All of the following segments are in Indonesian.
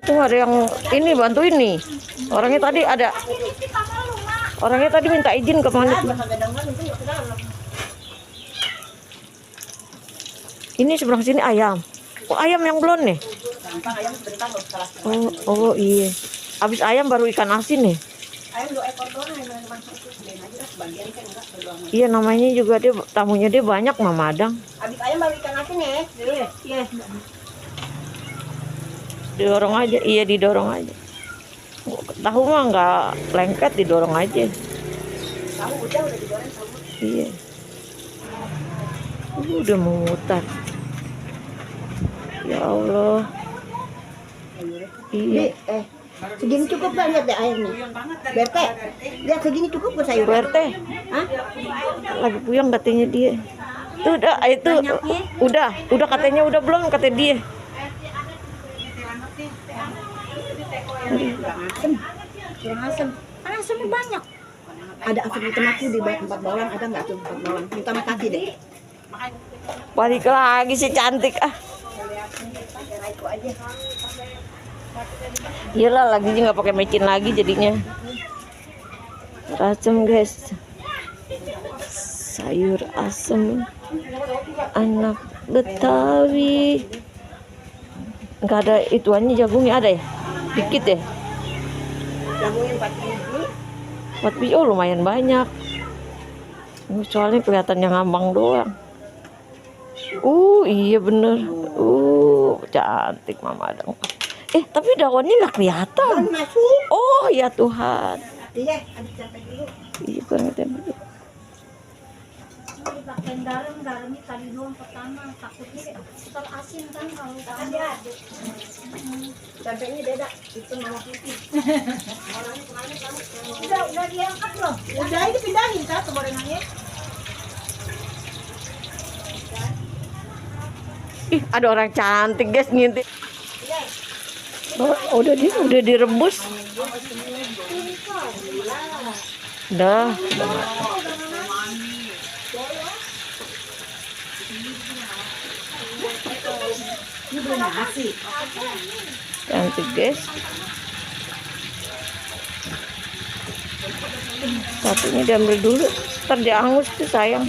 Tuh ada yang ini bantuin nih. Orangnya tadi ada. Orangnya tadi minta izin ke mana? Ini seberang sini ayam. Oh, ayam yang belum nih. Oh iya. Habis ayam baru ikan asin nih. Ayam 2 ekor doang, sebagian kan enggak berdoang. Iya namanya juga dia tamunya dia banyak Mama Adang. Habis ayam baru ikan asin ya. Iya. Didorong aja, iya didorong aja. Tahu mah nggak lengket, didorong aja. Tahu udah digoreng tahu. Iya. Udah memutar. Ya Allah. Iya. Segini cukup gak lihat deh airnya? Berte, lihat segini cukup gak sayur? Berte, Hah? lagi puyeng katanya dia. Tuh udah, itu udah katanya udah belum kata dia. Kurang asam. Kan asamnya banyak. Ada asam hitam aku di tempat bawang, ada nggak tuh tempat bawang? Minta makasih deh. Balik lagi si cantik ah. Iyalah lagi nggak pakai mecin lagi jadinya. Asam guys. Sayur asam anak Betawi. Nggak ada ituannya, jagungnya ada ya? Dikit ya? Jagungnya 4 biji. 4 biji, oh lumayan banyak. Soalnya kelihatannya ngambang doang. Iya bener. Cantik Mama Adang. Tapi daunnya nggak kelihatan. Oh ya Tuhan. Iya, adik capek dulu. Iya kurang tempel dulu. Dipakai garamnya tadi doang pertama, takutnya tetap asin kan kalau diaduk. Campenya beda, itu mama putih. Orangnya kemarin kamu. Udah diangkat loh. Udah itu pindahin kan ke gorengannya. Ada orang cantik guys ngintip. Udah direbus. Udah. Ini belum nasi. Cantik guys. Satunya diambil dulu, ntar dia angus tuh sayang.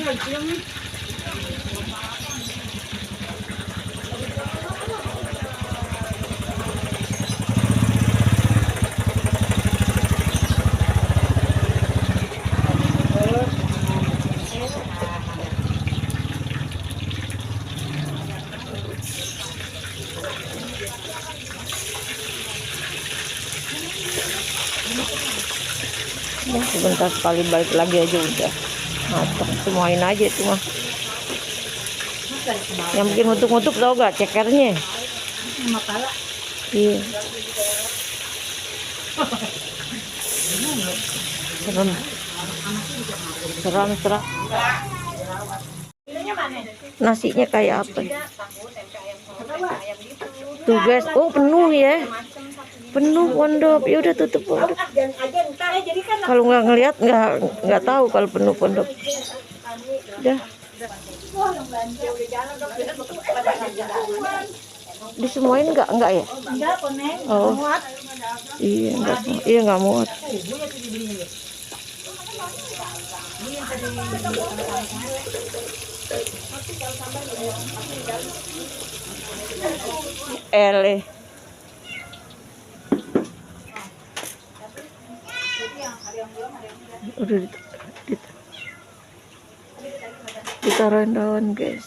Sebentar sekali balik lagi aja udah matang, semuain aja itu mah. Yang bikin ngutuk-ngutuk tau gak cekernya? Makala. Iya. Seram. Nasinya kayak apa? Tuh guys, penuh ya. Penuh pondok, ya udah tutup pondok. Kalau nggak ngelihat nggak tahu kalau penuh pondok. Udah. Disemuain nggak ya? Oh, iya nggak muat. Udah ditaruhin daun guys.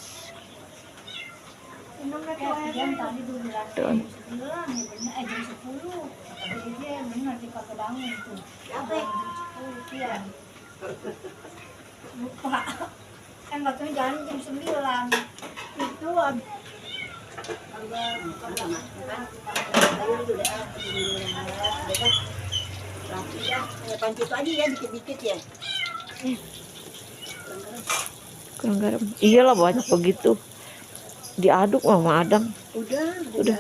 Daun. Lupa. Kan waktunya jalan jam 9. Itu Panci itu aja ya, dikit-dikit ya. Kurang garam. Iyalah banyak begitu. Diaduk Mama Adang. Udah.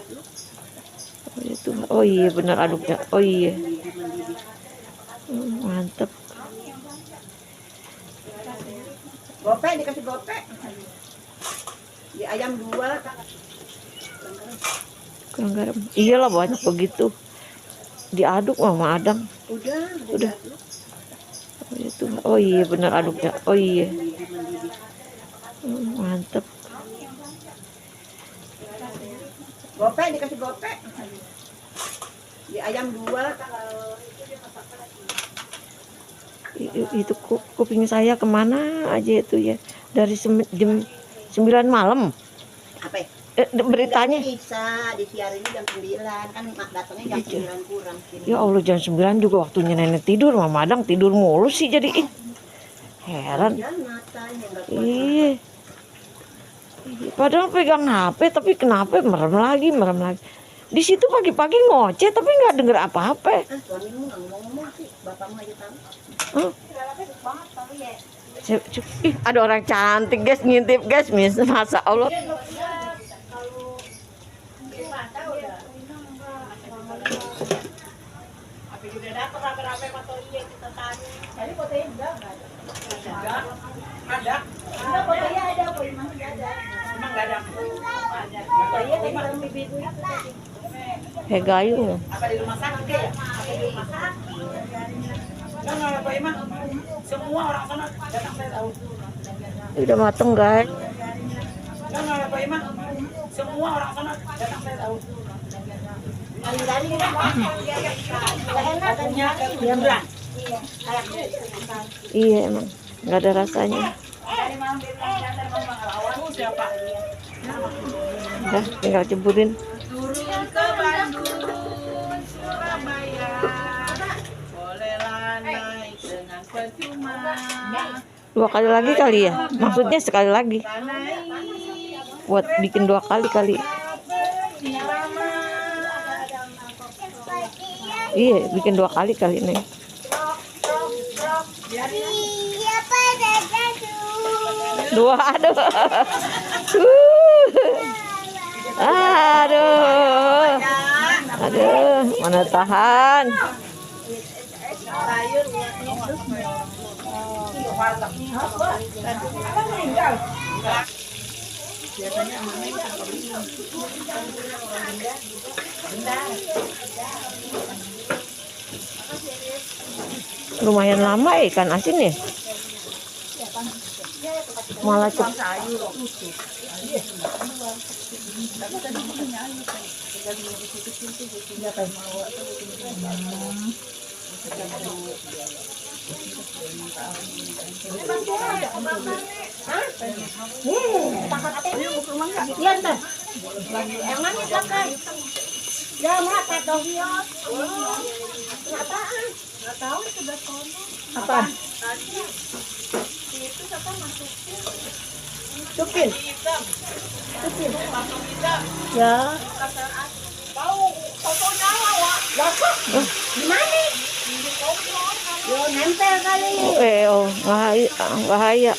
Oh iya benar aduknya. Oh iya. Mantap. Gope, dikasih gope. Di ayam 2. kurang garam. Iyalah banyak begitu. Diaduk Mama Adang. Udah. Oh, itu. Oh iya bener aduknya. Oh iya. Mantep. Gope, dikasih gope. Di ayam 2. Itu kuping saya kemana aja itu ya. Dari jam 9 malam. Apa ya? Beritanya. Bisa disiarinnya jam 9 kan datangnya jam 9 kurang. Ya Allah jam 9 juga waktunya nenek tidur. Mama Adang tidur mulu sih jadi heran. Iya. Padahal pegang HP tapi kenapa merem lagi. Di situ pagi-pagi ngoceh tapi nggak denger apa-apa. Suamimu nggak ngomong sih, bapakmu aja tahu. Ih, ada orang cantik guys ngintip guys, masa Allah. Gayu. Apa di rumah sakit ya? Enggak, Pak Imam. Semua orang sana datang saya tahu. Udah mateng guys. Enggak, Pak Imam. Semua orang sana datang saya tahu. Iya emang nggak ada rasanya. Udah tinggal ceburin. Turun ke Bandung, Surabaya, bolehlah naik dengan percuma. 2 kali lagi kali ya? Maksudnya sekali lagi. Buat bikin 2 kali kali. Iya, bikin 2 kali kali Neng. Dua, aduh. Aduh, mana tahan. Lumayan lama ikan asin ya. Malah cepet. Iya, Teh. Yang mana silakan? Ya, mata dong. Apaan? Enggak tahu sebelah sono. Apaan? Itu siapa masukin? Cupin. Ya. Tahu fotonya Wak. Gimana? Yo, nempel kali. Oh, bahaya.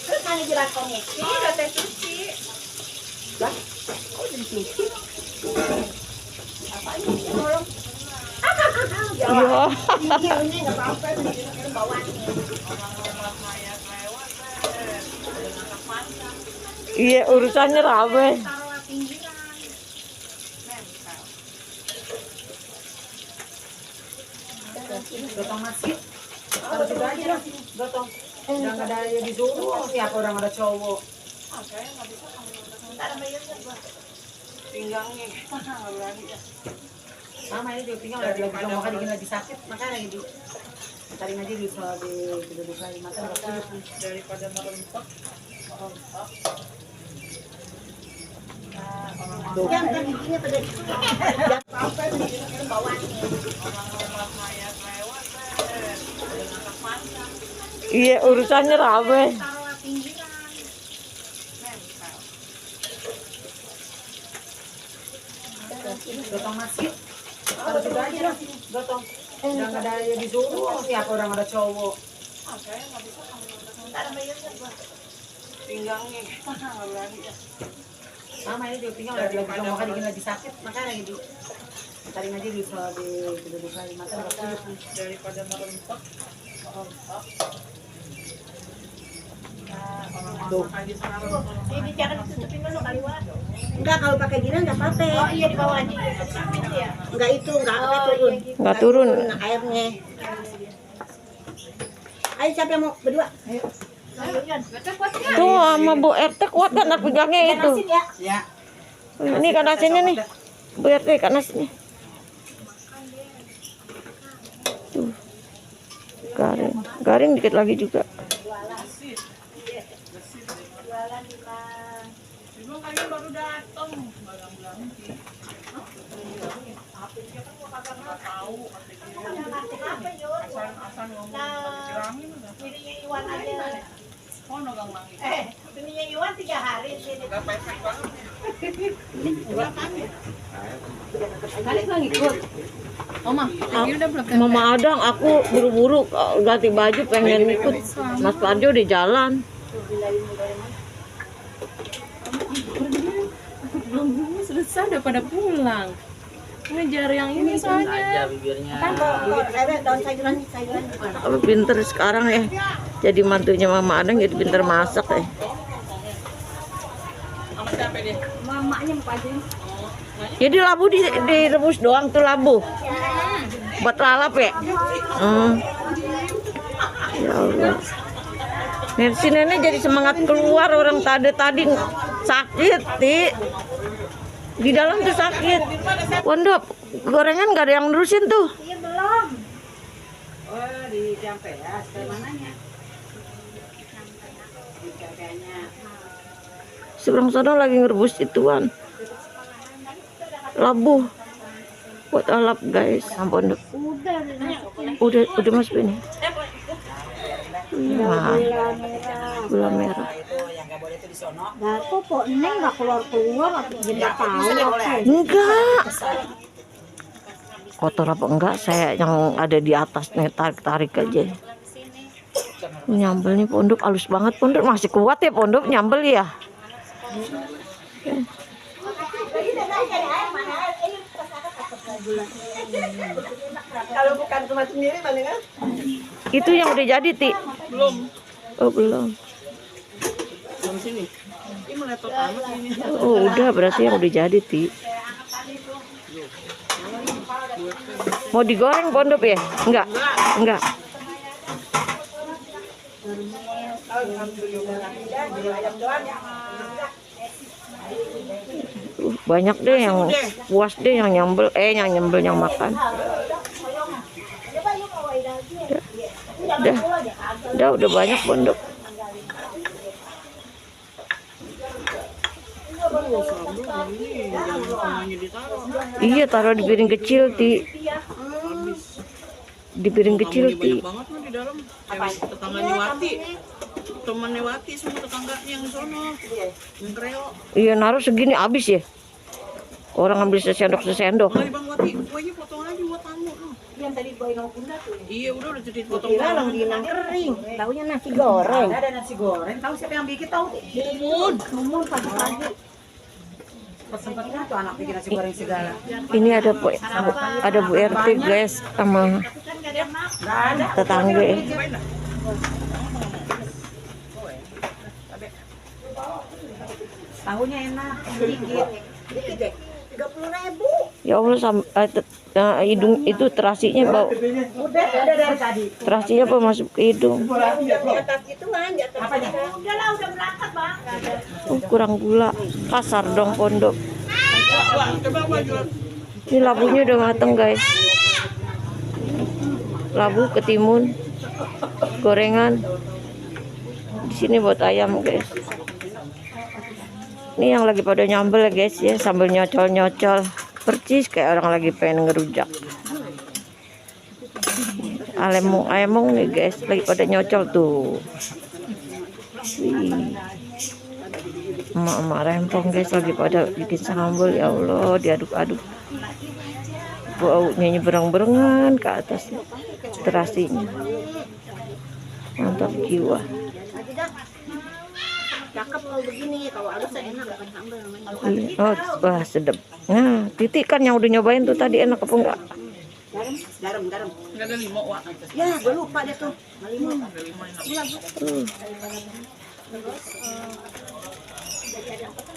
Terus mana jelakonnya? Ini udah teh cuci. Lah, kok jadi cuci? Apa ini? Tolong. Iya. Ini enggak apa-apa, ini bawaan. Iya, urusannya rame. Taruh pinggiran. Gotong masih. Taruh situ aja dong. Gotong. Udah nggak ada yang disuruh. Siapa orang ada cowok? Pinggangnya. Nggak berani ya. Sama ini juga pinggang lagi makanya bikin lagi sakit. Makanya lagi cari aja di duduk lagi makan daripada merempak. Yang giginya pada apa ini bawaan. Iya, urusannya rame. Taruh pinggiran. Gotong masih. Taruh situ aja dong. Gotong. Udah nggak ada yang disuruh. Siapa orang ada cowok? Pinggangnya. Nggak berani ya. Sama ini juga pinggang lagi makanya bikin lagi sakit. Makanya lagi cari aja di duduk lagi makan daripada merempak. Tuh. Ini jangan ditutupin dulu kali Wak. Enggak, kalau pakai gini enggak apa-apa. Oh iya di bawah aja gitu ya. Enggak itu, enggak turun. Nggak turun. Airnya. Ayo siapa yang mau berdua? Ayo. Tuh sama Bu RT kuat kan nak pegangnya itu. Asin ya. Ya. Ini kan asinnya nih. Bu RT kan asinnya. Tuh. Garing. Garing dikit lagi juga. Pilihnya Iwan aja. Pilihnya Iwan 3 hari sini. Kali gua ngikut. Oma, Mama Adang, aku buru-buru ganti baju pengen ikut. Mas Parjo di jalan. Belum selesai udah pada pulang. Ngejar yang ini soalnya. Kan daun sayuran. Apa pinter sekarang ya. Jadi mantunya Mama Adang jadi pinter masak ya. Mamanya mau pancing. Jadi labu direbus doang tuh labu. Buat lalap ya? Ya Allah. Si nenek jadi semangat keluar, orang tadi sakit, Ti. Di dalam tuh sakit. Pondok, gorengan gak ada yang nerusin tuh. Iya belum. oh di Jampe ya, ke mananya? Di Jampenya. Seberang sana lagi ngerebus ituan. Labu. Buat lalap guys. Pondok. Udah Mas Beni. Nah, gula merah. Itu yang nggak boleh itu di sono. Nah, kok Neng nggak keluar jadi nggak tahu. Enggak. Kotor apa enggak? Saya yang ada di atas nih tarik aja. Nyambel nih Pondok halus banget. Pondok masih kuat ya Pondok nyambel ya. Kalau bukan cuma sendiri paling kan? Itu yang udah jadi, Ti. Belum. Oh, belum. Belum sini. Ini meletot amat ini. Oh, udah berarti yang udah jadi, Ti. Mau digoreng Pondok ya? Enggak. Enggak. Banyak deh yang puas deh yang nyambel yang makan. Udah banyak Pondok. Iya, taruh di piring kecil, Ti. Di piring kecil, Ti. Banget mah di dalam. Tetangganya Wati. Temannya Wati semua tetangganya yang sono. Yang kreo. Iya, naruh segini habis ya. Orang ambil sesendok. Mana Bang Wati? Kuenya potong aja buat tamu. Yang tadi boy nong bunda tuh. Iya, udah jadi potong. Kira long dinang kering. Taunya nasi goreng. Ada nasi goreng. Tahu siapa yang bikin tahu? Mumun pagi-pagi. Sempatnya tuh anak bikin nasi goreng segala. Ini ada Bu RT guys sama tetangga. Tahunya enak, dikit. Dikit deh. 30.000. Ya Allah hidung itu terasinya bau. Udah dari tadi. Terasinya apa masuk ke hidung. Di atas ituan, di atas. Udah lah, udah berangkat Bang. Kurang gula. Kasar dong Pondok. Ini labunya udah mateng guys. Labu ketimun. Gorengan. Di sini buat ayam guys. Ini yang lagi pada nyambel ya guys ya, sambil nyocol-nyocol. Percis kayak orang lagi pengen ngerujak. Alemong nih guys, lagi pada nyocol tuh. Emak-emak rempong guys lagi pada bikin sambal, ya Allah, diaduk-aduk. Baunya bereng-berengan ke atas. Terasinya. Mantap jiwa. Cakep kalau begini, kalau halus enak kan sambal namanya. Oh, wah sedap. Nah, Titik kan yang udah nyobain tuh tadi enak apa enggak? Garam. Enggak ada 5 Wak. Ya, gue lupa deh tuh. 5.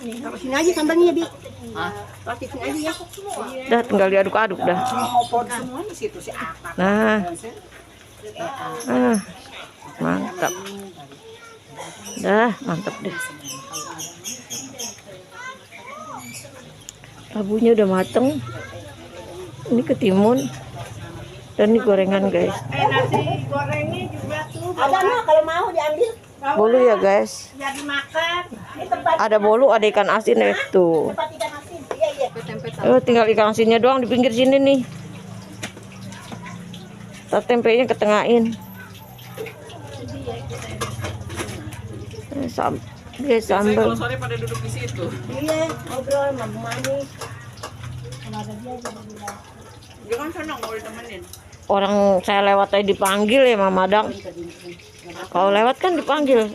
Taruh sini aja sambalnya, Bi. Hah? Plastik sini aja ya. Dah tinggal diaduk-aduk dah. Pot semua di situ si Atat. Nah. Ah, mantap. Dah, mantap deh. Labunya udah mateng. Ini ketimun. Dan ini gorengan, guys. Nasi gorengnya juga tuh. Ada no, kalau mau diambil. Bolu ya, guys. Jadi makan. Ini tempat Ada bolu, ada ikan asin tuh. ikan asin. Iya, iya. Oh, tinggal ikan asinnya doang di pinggir sini nih. Kita tempenya ketengahin. Dia Saya kalau sambal. sore pada duduk di situ. Iya, ngobrol, manis. Dia kan senang mau ditemenin. Orang saya lewat tadi dipanggil ya Mama Dang. Kalau lewat kan dipanggil.